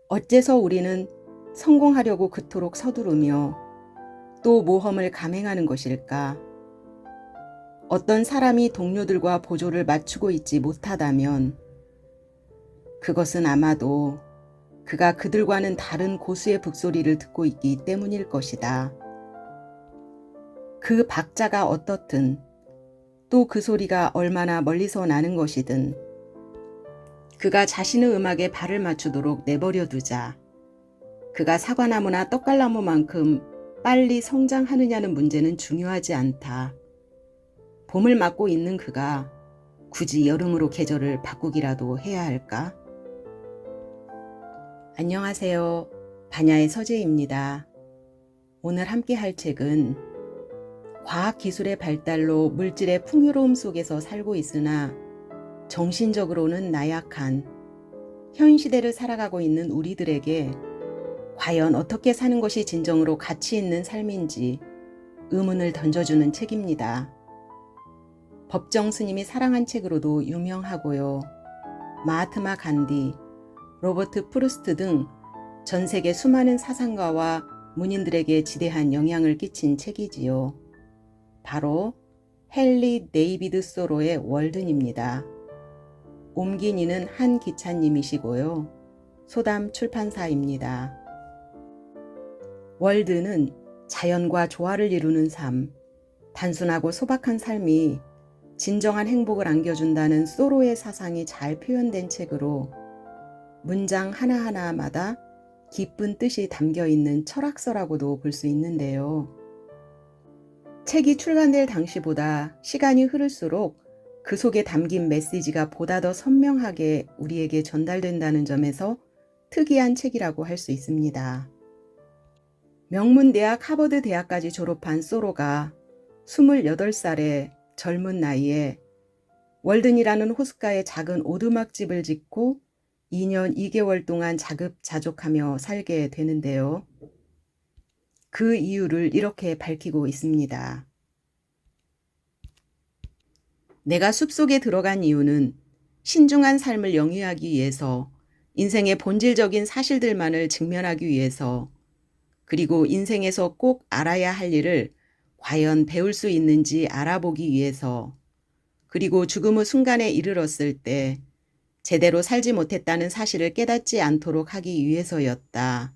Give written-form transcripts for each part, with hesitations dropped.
어째서 우리는 성공하려고 그토록 서두르며 또 모험을 감행하는 것일까? 어떤 사람이 동료들과 보조를 맞추고 있지 못하다면 그것은 아마도 그가 그들과는 다른 고수의 북소리를 듣고 있기 때문일 것이다. 그 박자가 어떻든 또 그 소리가 얼마나 멀리서 나는 것이든 그가 자신의 음악에 발을 맞추도록 내버려 두자. 그가 사과나무나 떡갈나무만큼 빨리 성장하느냐는 문제는 중요하지 않다. 봄을 맞고 있는 그가 굳이 여름으로 계절을 바꾸기라도 해야 할까? 안녕하세요. 반야의 서재입니다. 오늘 함께 할 책은 과학기술의 발달로 물질의 풍요로움 속에서 살고 있으나 정신적으로는 나약한 현 시대를 살아가고 있는 우리들에게 과연 어떻게 사는 것이 진정으로 가치 있는 삶인지 의문을 던져주는 책입니다. 법정 스님이 사랑한 책으로도 유명하고요. 마하트마 간디, 로버트 프루스트 등 전 세계 수많은 사상가와 문인들에게 지대한 영향을 끼친 책이지요. 바로 헨리 데이비드 소로의 월든입니다. 옮긴 이는 한 기차님이시고요. 소담 출판사입니다. 월드는 자연과 조화를 이루는 삶, 단순하고 소박한 삶이 진정한 행복을 안겨준다는 소로의 사상이 잘 표현된 책으로 문장 하나하나마다 깊은 뜻이 담겨있는 철학서라고도 볼 수 있는데요. 책이 출간될 당시보다 시간이 흐를수록 그 속에 담긴 메시지가 보다 더 선명하게 우리에게 전달된다는 점에서 특이한 책이라고 할 수 있습니다. 명문대학 하버드 대학까지 졸업한 소로가 28살의 젊은 나이에 월든이라는 호숫가에 작은 오두막집을 짓고 2년 2개월 동안 자급자족하며 살게 되는데요. 그 이유를 이렇게 밝히고 있습니다. 내가 숲속에 들어간 이유는 신중한 삶을 영위하기 위해서, 인생의 본질적인 사실들만을 직면하기 위해서, 그리고 인생에서 꼭 알아야 할 일을 과연 배울 수 있는지 알아보기 위해서, 그리고 죽음의 순간에 이르렀을 때 제대로 살지 못했다는 사실을 깨닫지 않도록 하기 위해서였다.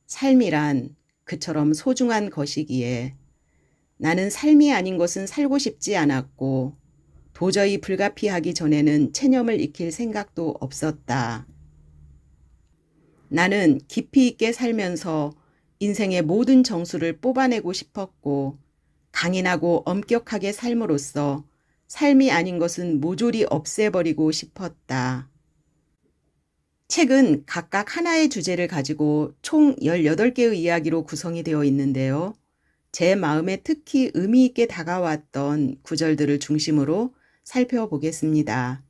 삶이란 그처럼 소중한 것이기에 나는 삶이 아닌 것은 살고 싶지 않았고 도저히 불가피하기 전에는 체념을 익힐 생각도 없었다. 나는 깊이 있게 살면서 인생의 모든 정수를 뽑아내고 싶었고 강인하고 엄격하게 삶으로써 삶이 아닌 것은 모조리 없애버리고 싶었다. 책은 각각 하나의 주제를 가지고 총 18개의 이야기로 구성이 되어 있는데요. 제 마음에 특히 의미 있게 다가왔던 구절들을 중심으로 살펴보겠습니다.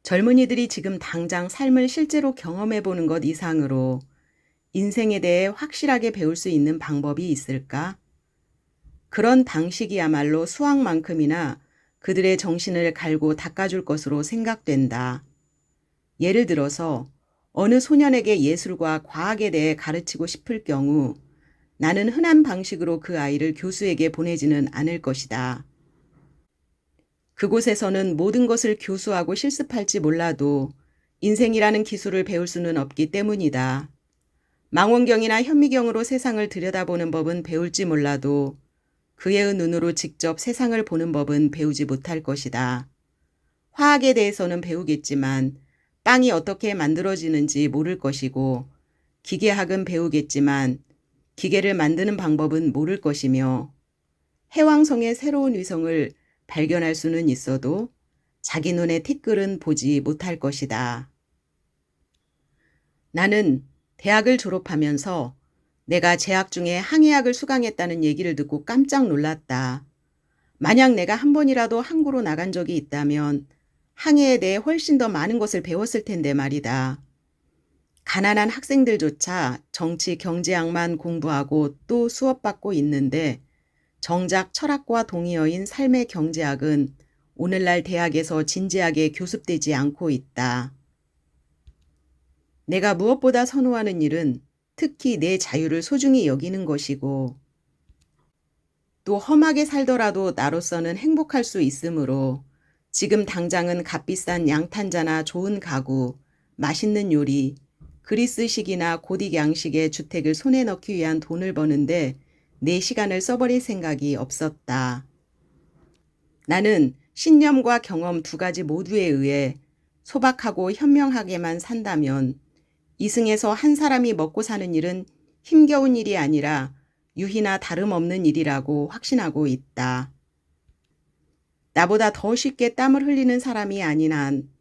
젊은이들이 지금 당장 삶을 실제로 경험해 보는 것 이상으로 인생에 대해 확실하게 배울 수 있는 방법이 있을까? 그런 방식이야말로 수학만큼이나 그들의 정신을 갈고 닦아줄 것으로 생각된다. 예를 들어서 어느 소년에게 예술과 과학에 대해 가르치고 싶을 경우 나는 흔한 방식으로 그 아이를 교수에게 보내지는 않을 것이다. 그곳에서는 모든 것을 교수하고 실습할지 몰라도 인생이라는 기술을 배울 수는 없기 때문이다. 망원경이나 현미경으로 세상을 들여다보는 법은 배울지 몰라도 그의 눈으로 직접 세상을 보는 법은 배우지 못할 것이다. 화학에 대해서는 배우겠지만 빵이 어떻게 만들어지는지 모를 것이고 기계학은 배우겠지만 기계를 만드는 방법은 모를 것이며 해왕성의 새로운 위성을 발견할 수는 있어도 자기 눈에 티끌은 보지 못할 것이다. 나는 대학을 졸업하면서 내가 재학 중에 항해학을 수강했다는 얘기를 듣고 깜짝 놀랐다. 만약 내가 한 번이라도 항구로 나간 적이 있다면 항해에 대해 훨씬 더 많은 것을 배웠을 텐데 말이다. 가난한 학생들조차 정치 경제학만 공부하고 또 수업받고 있는데 정작 철학과 동의어인 삶의 경제학은 오늘날 대학에서 진지하게 교습되지 않고 있다. 내가 무엇보다 선호하는 일은 특히 내 자유를 소중히 여기는 것이고 또 험하게 살더라도 나로서는 행복할 수 있으므로 지금 당장은 값비싼 양탄자나 좋은 가구, 맛있는 요리, 그리스식이나 고딕 양식의 주택을 손에 넣기 위한 돈을 버는데 내 시간을 써버릴 생각이 없었다. 나는 신념과 경험 두 가지 모두에 의해 소박하고 현명하게만 산다면 이승에서 한 사람이 먹고 사는 일은 힘겨운 일이 아니라 유희나 다름없는 일이라고 확신하고 있다. 나보다 더 쉽게 땀을 흘리는 사람이 아닌 한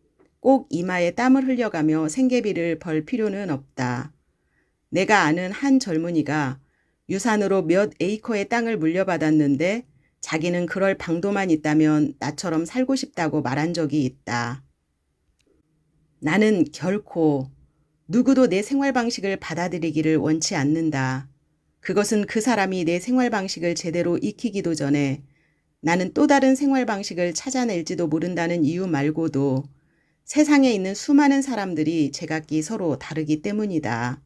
꼭 이마에 땀을 흘려가며 생계비를 벌 필요는 없다. 내가 아는 한 젊은이가 유산으로 몇 에이커의 땅을 물려받았는데 자기는 그럴 방도만 있다면 나처럼 살고 싶다고 말한 적이 있다. 나는 결코 누구도 내 생활 방식을 받아들이기를 원치 않는다. 그것은 그 사람이 내 생활 방식을 제대로 익히기도 전에 나는 또 다른 생활 방식을 찾아낼지도 모른다는 이유 말고도 세상에 있는 수많은 사람들이 제각기 서로 다르기 때문이다.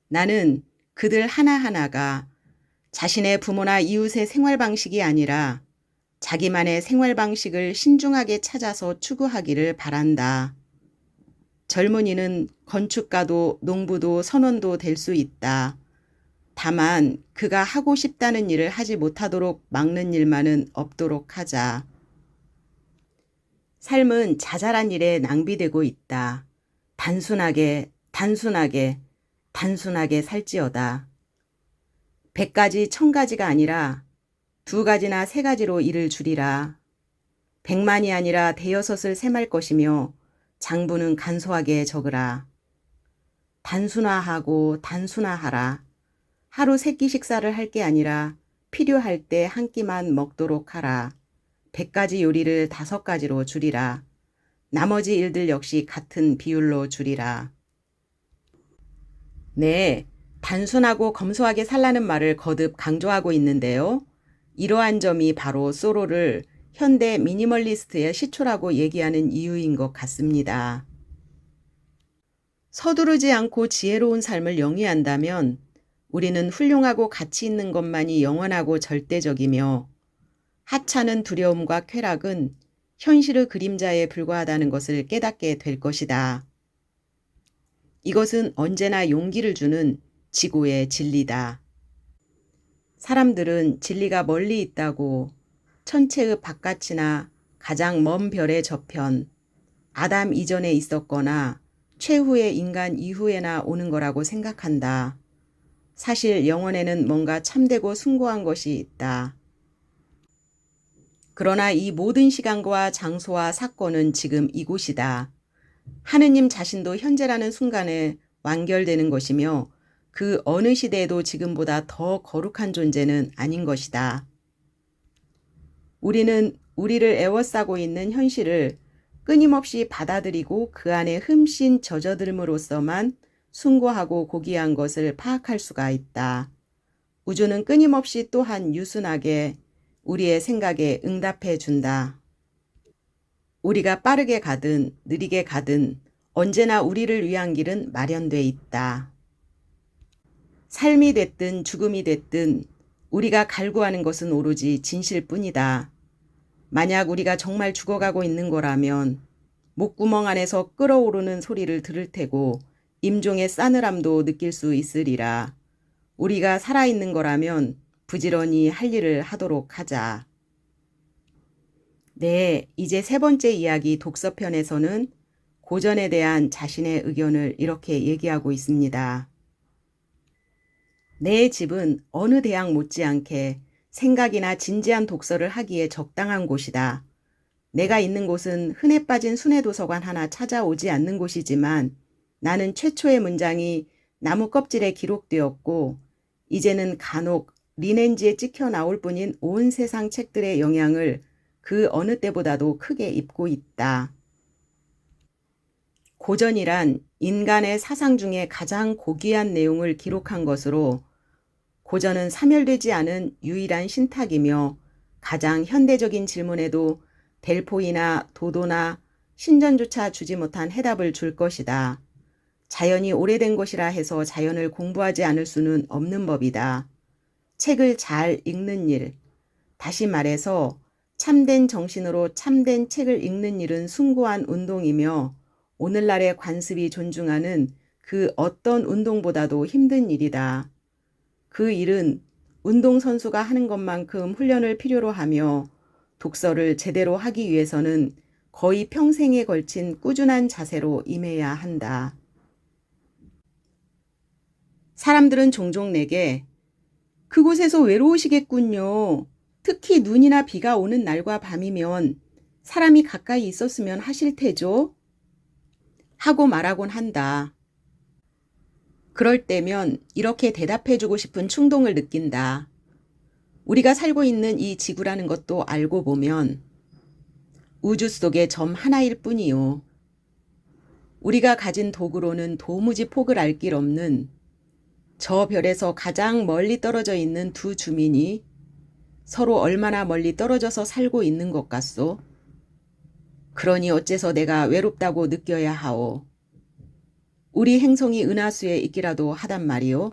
나는 그들 하나하나가 자신의 부모나 이웃의 생활 방식이 아니라 자기만의 생활 방식을 신중하게 찾아서 추구하기를 바란다. 젊은이는 건축가도 농부도 선원도 될 수 있다. 다만 그가 하고 싶다는 일을 하지 못하도록 막는 일만은 없도록 하자. 삶은 자잘한 일에 낭비되고 있다. 단순하게 살지어다. 100가지 1000가지가 아니라 2가지나 3가지로 일을 줄이라. 100만이 아니라 5섯을 셈할 것이며 장부는 간소하게 적으라. 단순화하라. 하루 3끼 식사를 할 게 아니라 필요할 때 한 끼만 먹도록 하라. 100가지 요리를 5가지로 줄이라. 나머지 일들 역시 같은 비율로 줄이라. 네, 단순하고 검소하게 살라는 말을 거듭 강조하고 있는데요. 이러한 점이 바로 소로를 현대 미니멀리스트의 시초라고 얘기하는 이유인 것 같습니다. 서두르지 않고 지혜로운 삶을 영위한다면 우리는 훌륭하고 가치 있는 것만이 영원하고 절대적이며 하찮은 두려움과 쾌락은 현실의 그림자에 불과하다는 것을 깨닫게 될 것이다. 이것은 언제나 용기를 주는 지고의 진리다. 사람들은 진리가 멀리 있다고 천체의 바깥이나 가장 먼 별의 저편, 아담 이전에 있었거나 최후의 인간 이후에나 오는 거라고 생각한다. 사실 영혼에는 뭔가 참되고 숭고한 것이 있다. 그러나 이 모든 시간과 장소와 사건은 지금 이곳이다. 하느님 자신도 현재라는 순간에 완결되는 것이며 그 어느 시대에도 지금보다 더 거룩한 존재는 아닌 것이다. 우리는 우리를 애워싸고 있는 현실을 끊임없이 받아들이고 그 안에 흠씬 젖어들므로써만 숭고하고 고귀한 것을 파악할 수가 있다. 우주는 끊임없이 또한 유순하게 우리의 생각에 응답해 준다. 우리가 빠르게 가든 느리게 가든 언제나 우리를 위한 길은 마련돼 있다. 삶이 됐든 죽음이 됐든 우리가 갈구하는 것은 오로지 진실뿐이다. 만약 우리가 정말 죽어가고 있는 거라면 목구멍 안에서 끓어오르는 소리를 들을 테고 임종의 싸늘함도 느낄 수 있으리라. 우리가 살아있는 거라면 부지런히 할 일을 하도록 하자. 네, 이제 3번째 이야기 독서편에서는 고전에 대한 자신의 의견을 이렇게 얘기하고 있습니다. 내 집은 어느 대학 못지않게 생각이나 진지한 독서를 하기에 적당한 곳이다. 내가 있는 곳은 흔해 빠진 순회도서관 하나 찾아오지 않는 곳이지만 나는 최초의 문장이 나무 껍질에 기록되었고 이제는 간혹 리넨지에 찍혀 나올 뿐인 온 세상 책들의 영향을 그 어느 때보다도 크게 입고 있다. 고전이란 인간의 사상 중에 가장 고귀한 내용을 기록한 것으로 고전은 사멸되지 않은 유일한 신탁이며 가장 현대적인 질문에도 델포이나 도도나 신전조차 주지 못한 해답을 줄 것이다. 자연이 오래된 것이라 해서 자연을 공부하지 않을 수는 없는 법이다. 책을 잘 읽는 일, 다시 말해서 참된 정신으로 참된 책을 읽는 일은 숭고한 운동이며 오늘날의 관습이 존중하는 그 어떤 운동보다도 힘든 일이다. 그 일은 운동선수가 하는 것만큼 훈련을 필요로 하며 독서를 제대로 하기 위해서는 거의 평생에 걸친 꾸준한 자세로 임해야 한다. 사람들은 종종 내게 그곳에서 외로우시겠군요. 특히 눈이나 비가 오는 날과 밤이면 사람이 가까이 있었으면 하실 테죠? 하고 말하곤 한다. 그럴 때면 이렇게 대답해주고 싶은 충동을 느낀다. 우리가 살고 있는 이 지구라는 것도 알고 보면 우주 속의 점 하나일 뿐이요. 우리가 가진 도구로는 도무지 폭을 알 길 없는 저 별에서 가장 멀리 떨어져 있는 두 주민이 서로 얼마나 멀리 떨어져서 살고 있는 것 같소? 그러니 어째서 내가 외롭다고 느껴야 하오? 우리 행성이 은하수에 있기라도 하단 말이오?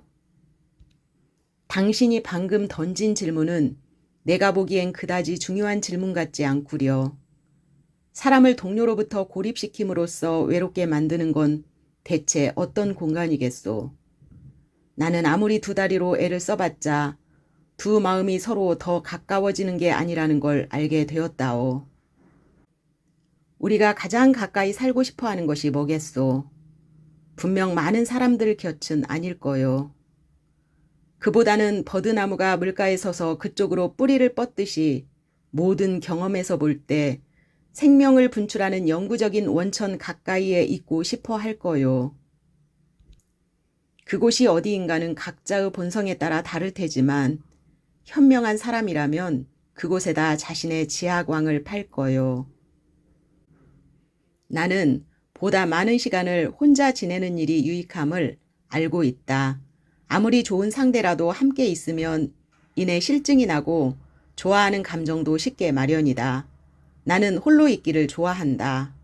당신이 방금 던진 질문은 내가 보기엔 그다지 중요한 질문 같지 않구려. 사람을 동료로부터 고립시킴으로써 외롭게 만드는 건 대체 어떤 공간이겠소? 나는 아무리 두 다리로 애를 써봤자 두 마음이 서로 더 가까워지는 게 아니라는 걸 알게 되었다오. 우리가 가장 가까이 살고 싶어 하는 것이 뭐겠소? 분명 많은 사람들 곁은 아닐 거요. 그보다는 버드나무가 물가에 서서 그쪽으로 뿌리를 뻗듯이 모든 경험에서 볼 때 생명을 분출하는 영구적인 원천 가까이에 있고 싶어 할 거요. 그곳이 어디인가는 각자의 본성에 따라 다를 테지만 현명한 사람이라면 그곳에다 자신의 지하광을 팔 거요. 나는 보다 많은 시간을 혼자 지내는 일이 유익함을 알고 있다. 아무리 좋은 상대라도 함께 있으면 이내 실증이 나고 좋아하는 감정도 쉽게 마련이다. 나는 홀로 있기를 좋아한다.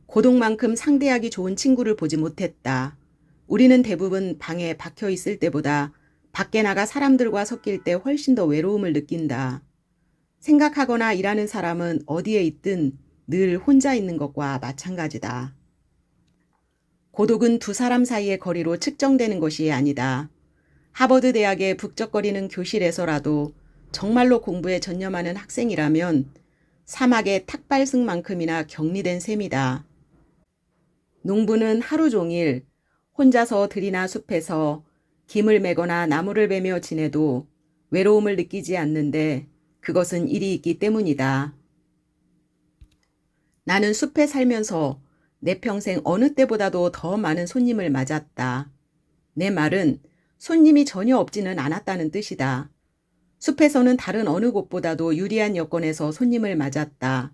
고독만큼 상대하기 좋은 친구를 보지 못했다. 우리는 대부분 방에 박혀 있을 때보다 밖에 나가 사람들과 섞일 때 훨씬 더 외로움을 느낀다. 생각하거나 일하는 사람은 어디에 있든 늘 혼자 있는 것과 마찬가지다. 고독은 두 사람 사이의 거리로 측정되는 것이 아니다. 하버드 대학의 북적거리는 교실에서라도 정말로 공부에 전념하는 학생이라면 사막의 탁발승만큼이나 격리된 셈이다. 농부는 하루 종일 혼자서 들이나 숲에서 김을 매거나 나무를 베며 지내도 외로움을 느끼지 않는데 그것은 일이 있기 때문이다. 나는 숲에 살면서 내 평생 어느 때보다도 더 많은 손님을 맞았다. 내 말은 손님이 전혀 없지는 않았다는 뜻이다. 숲에서는 다른 어느 곳보다도 유리한 여건에서 손님을 맞았다.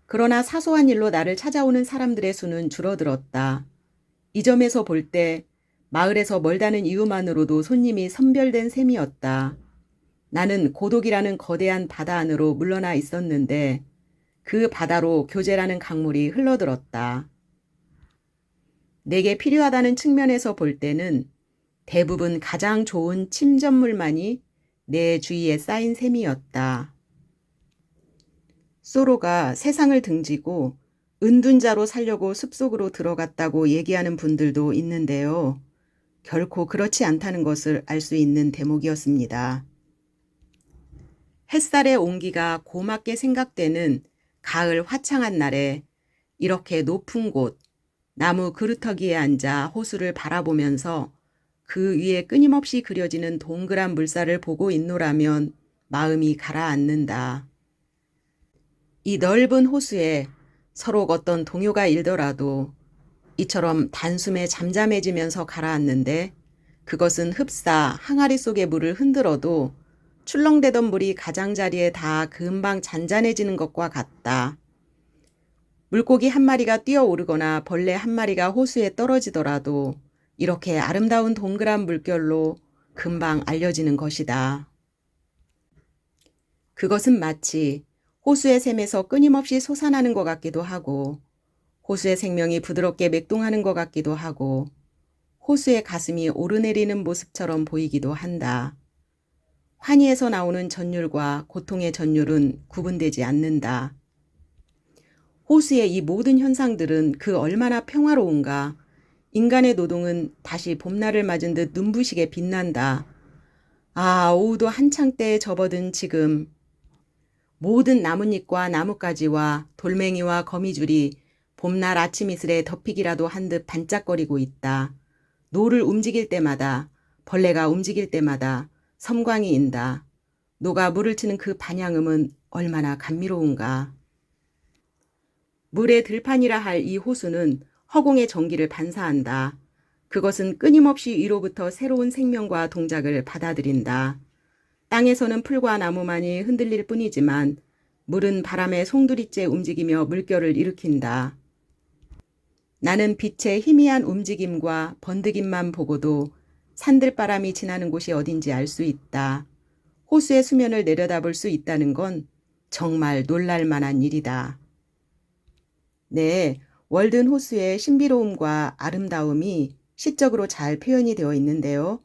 그러나 사소한 일로 나를 찾아오는 사람들의 수는 줄어들었다. 이 점에서 볼 때 마을에서 멀다는 이유만으로도 손님이 선별된 셈이었다. 나는 고독이라는 거대한 바다 안으로 물러나 있었는데 그 바다로 교제라는 강물이 흘러들었다. 내게 필요하다는 측면에서 볼 때는 대부분 가장 좋은 침전물만이 내 주위에 쌓인 셈이었다. 소로가 세상을 등지고 은둔자로 살려고 숲속으로 들어갔다고 얘기하는 분들도 있는데요. 결코 그렇지 않다는 것을 알 수 있는 대목이었습니다. 햇살의 온기가 고맙게 생각되는 가을 화창한 날에 이렇게 높은 곳, 나무 그루터기에 앉아 호수를 바라보면서 그 위에 끊임없이 그려지는 동그란 물살을 보고 있노라면 마음이 가라앉는다. 이 넓은 호수에 서로 어떤 동요가 일더라도 이처럼 단숨에 잠잠해지면서 가라앉는데 그것은 흡사 항아리 속의 물을 흔들어도 출렁대던 물이 가장자리에 다 금방 잔잔해지는 것과 같다. 물고기 한 마리가 뛰어오르거나 벌레 한 마리가 호수에 떨어지더라도 이렇게 아름다운 동그란 물결로 금방 알려지는 것이다. 그것은 마치 호수의 샘에서 끊임없이 솟아나는 것 같기도 하고 호수의 생명이 부드럽게 맥동하는 것 같기도 하고 호수의 가슴이 오르내리는 모습처럼 보이기도 한다. 환희에서 나오는 전율과 고통의 전율은 구분되지 않는다. 호수의 이 모든 현상들은 그 얼마나 평화로운가. 인간의 노동은 다시 봄날을 맞은 듯 눈부시게 빛난다. 아, 오후도 한창 때에 접어든 지금 모든 나뭇잎과 나뭇가지와 돌멩이와 거미줄이 봄날 아침 이슬에 덮이기라도 한 듯 반짝거리고 있다. 노를 움직일 때마다, 벌레가 움직일 때마다 섬광이 인다. 노가 물을 치는 그 반향음은 얼마나 감미로운가. 물의 들판이라 할 이 호수는 허공의 전기를 반사한다. 그것은 끊임없이 위로부터 새로운 생명과 동작을 받아들인다. 땅에서는 풀과 나무만이 흔들릴 뿐이지만 물은 바람에 송두리째 움직이며 물결을 일으킨다. 나는 빛의 희미한 움직임과 번득임만 보고도 산들바람이 지나는 곳이 어딘지 알 수 있다. 호수의 수면을 내려다볼 수 있다는 건 정말 놀랄 만한 일이다. 네, 월든 호수의 신비로움과 아름다움이 시적으로 잘 표현이 되어 있는데요.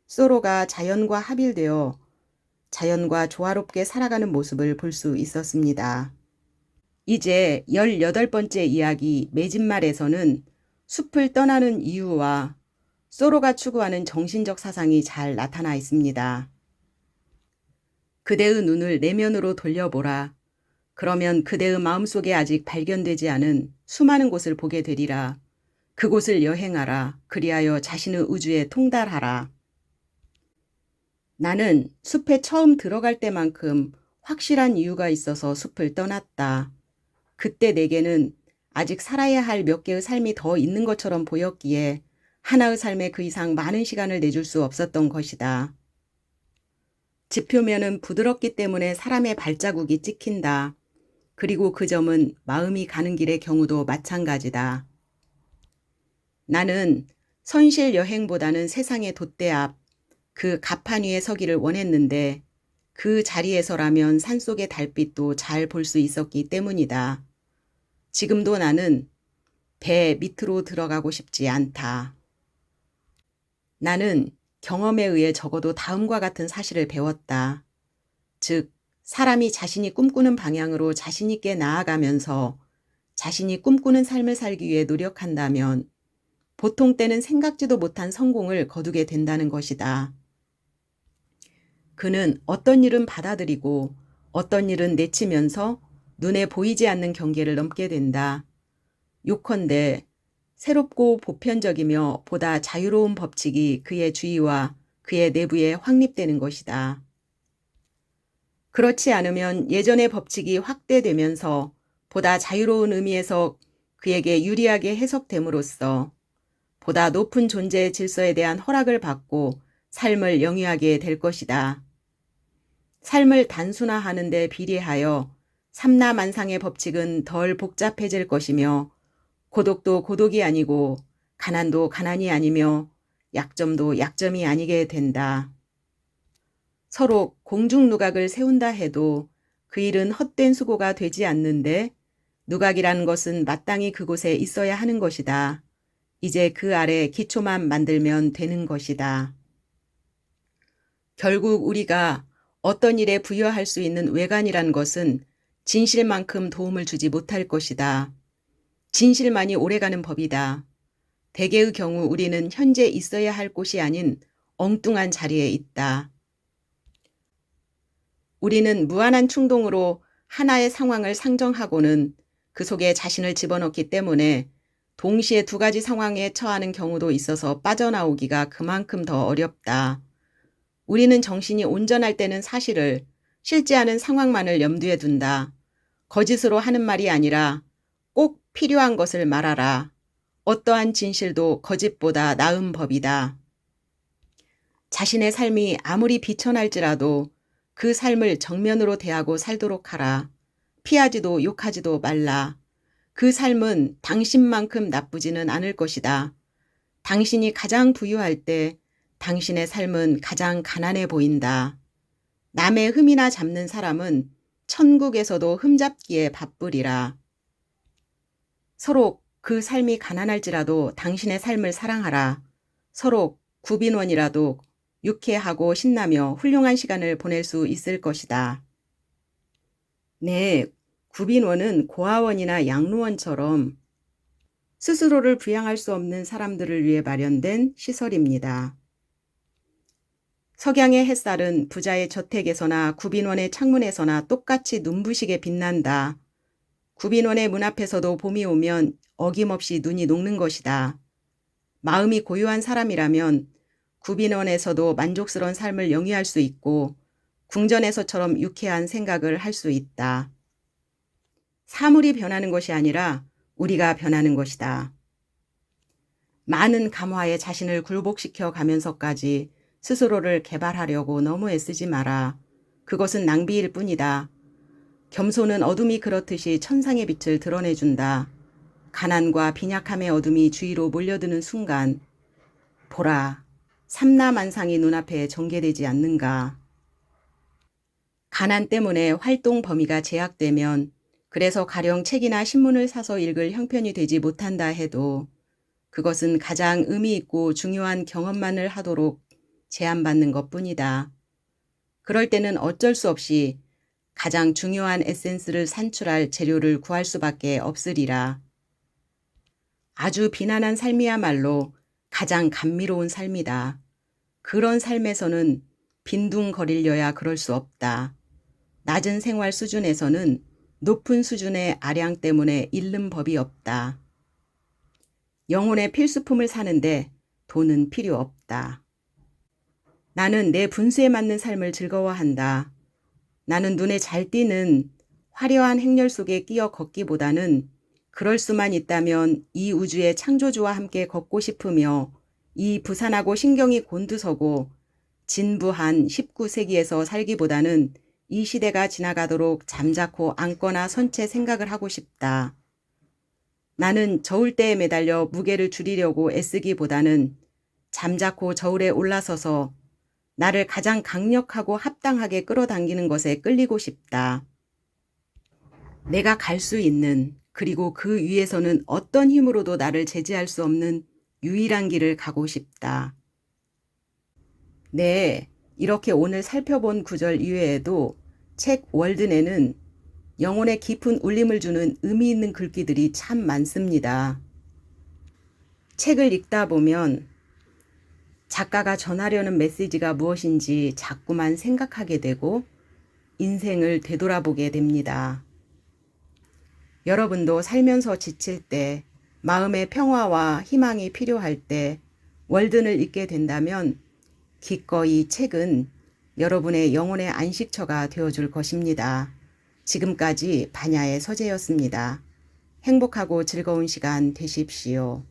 소로가 자연과 합일되어 자연과 조화롭게 살아가는 모습을 볼 수 있었습니다. 이제 18번째 이야기 매진말에서는 숲을 떠나는 이유와 소로가 추구하는 정신적 사상이 잘 나타나 있습니다. 그대의 눈을 내면으로 돌려보라. 그러면 그대의 마음속에 아직 발견되지 않은 수많은 곳을 보게 되리라. 그곳을 여행하라. 그리하여 자신의 우주에 통달하라. 나는 숲에 처음 들어갈 때만큼 확실한 이유가 있어서 숲을 떠났다. 그때 내게는 아직 살아야 할 몇 개의 삶이 더 있는 것처럼 보였기에 하나의 삶에 그 이상 많은 시간을 내줄 수 없었던 것이다. 지표면은 부드럽기 때문에 사람의 발자국이 찍힌다. 그리고 그 점은 마음이 가는 길의 경우도 마찬가지다. 나는 선실 여행보다는 세상의 돛대 앞, 그 가판 위에 서기를 원했는데 그 자리에서라면 산속의 달빛도 잘 볼 수 있었기 때문이다. 지금도 나는 배 밑으로 들어가고 싶지 않다. 나는 경험에 의해 적어도 다음과 같은 사실을 배웠다. 즉, 사람이 자신이 꿈꾸는 방향으로 자신 있게 나아가면서 자신이 꿈꾸는 삶을 살기 위해 노력한다면 보통 때는 생각지도 못한 성공을 거두게 된다는 것이다. 그는 어떤 일은 받아들이고 어떤 일은 내치면서 눈에 보이지 않는 경계를 넘게 된다. 요컨대 새롭고 보편적이며 보다 자유로운 법칙이 그의 주위와 그의 내부에 확립되는 것이다. 그렇지 않으면 예전의 법칙이 확대되면서 보다 자유로운 의미에서 그에게 유리하게 해석됨으로써 보다 높은 존재의 질서에 대한 허락을 받고 삶을 영위하게 될 것이다. 삶을 단순화하는 데 비례하여 삼라만상의 법칙은 덜 복잡해질 것이며 고독도 고독이 아니고 가난도 가난이 아니며 약점도 약점이 아니게 된다. 서로 공중누각을 세운다 해도 그 일은 헛된 수고가 되지 않는데 누각이라는 것은 마땅히 그곳에 있어야 하는 것이다. 이제 그 아래 기초만 만들면 되는 것이다. 결국 우리가 어떤 일에 부여할 수 있는 외관이란 것은 진실만큼 도움을 주지 못할 것이다. 진실만이 오래가는 법이다. 대개의 경우 우리는 현재 있어야 할 곳이 아닌 엉뚱한 자리에 있다. 우리는 무한한 충동으로 하나의 상황을 상정하고는 그 속에 자신을 집어넣기 때문에 동시에 두 가지 상황에 처하는 경우도 있어서 빠져나오기가 그만큼 더 어렵다. 우리는 정신이 온전할 때는 사실을 실제하는 상황만을 염두에 둔다. 거짓으로 하는 말이 아니라 꼭 필요한 것을 말하라. 어떠한 진실도 거짓보다 나은 법이다. 자신의 삶이 아무리 비천할지라도 그 삶을 정면으로 대하고 살도록 하라. 피하지도 욕하지도 말라. 그 삶은 당신만큼 나쁘지는 않을 것이다. 당신이 가장 부유할 때 당신의 삶은 가장 가난해 보인다. 남의 흠이나 잡는 사람은 천국에서도 흠잡기에 바쁘리라. 서로 그 삶이 가난할지라도 당신의 삶을 사랑하라. 서로 구빈원이라도 유쾌하고 신나며 훌륭한 시간을 보낼 수 있을 것이다. 네, 구빈원은 고아원이나 양로원처럼 스스로를 부양할 수 없는 사람들을 위해 마련된 시설입니다. 석양의 햇살은 부자의 저택에서나 구빈원의 창문에서나 똑같이 눈부시게 빛난다. 구빈원의 문 앞에서도 봄이 오면 어김없이 눈이 녹는 것이다. 마음이 고요한 사람이라면 구빈원에서도 만족스러운 삶을 영위할 수 있고 궁전에서처럼 유쾌한 생각을 할 수 있다. 사물이 변하는 것이 아니라 우리가 변하는 것이다. 많은 감화에 자신을 굴복시켜 가면서까지 스스로를 개발하려고 너무 애쓰지 마라. 그것은 낭비일 뿐이다. 겸손은 어둠이 그렇듯이 천상의 빛을 드러내준다. 가난과 빈약함의 어둠이 주위로 몰려드는 순간 보라, 삼라만상이 눈앞에 전개되지 않는가. 가난 때문에 활동 범위가 제약되면 그래서 가령 책이나 신문을 사서 읽을 형편이 되지 못한다 해도 그것은 가장 의미 있고 중요한 경험만을 하도록 제한받는 것뿐이다. 그럴 때는 어쩔 수 없이 가장 중요한 에센스를 산출할 재료를 구할 수밖에 없으리라. 아주 비난한 삶이야말로 가장 감미로운 삶이다. 그런 삶에서는 빈둥거리려야 그럴 수 없다. 낮은 생활 수준에서는 높은 수준의 아량 때문에 잃는 법이 없다. 영혼의 필수품을 사는데 돈은 필요 없다. 나는 내 분수에 맞는 삶을 즐거워한다. 나는 눈에 잘 띄는 화려한 행렬 속에 끼어 걷기보다는 그럴 수만 있다면 이 우주의 창조주와 함께 걷고 싶으며 이 부산하고 신경이 곤두서고 진부한 19세기에서 살기보다는 이 시대가 지나가도록 잠자코 앉거나 선 채 생각을 하고 싶다. 나는 저울대에 매달려 무게를 줄이려고 애쓰기보다는 잠자코 저울에 올라서서 나를 가장 강력하고 합당하게 끌어당기는 것에 끌리고 싶다. 내가 갈 수 있는 그리고 그 위에서는 어떤 힘으로도 나를 제지할 수 없는 유일한 길을 가고 싶다. 네, 이렇게 오늘 살펴본 구절 이외에도 책 월든에는 영혼에 깊은 울림을 주는 의미 있는 글귀들이 참 많습니다. 책을 읽다 보면 작가가 전하려는 메시지가 무엇인지 자꾸만 생각하게 되고 인생을 되돌아보게 됩니다. 여러분도 살면서 지칠 때, 마음의 평화와 희망이 필요할 때 월든을 읽게 된다면 기꺼이 책은 여러분의 영혼의 안식처가 되어줄 것입니다. 지금까지 반야의 서재였습니다. 행복하고 즐거운 시간 되십시오.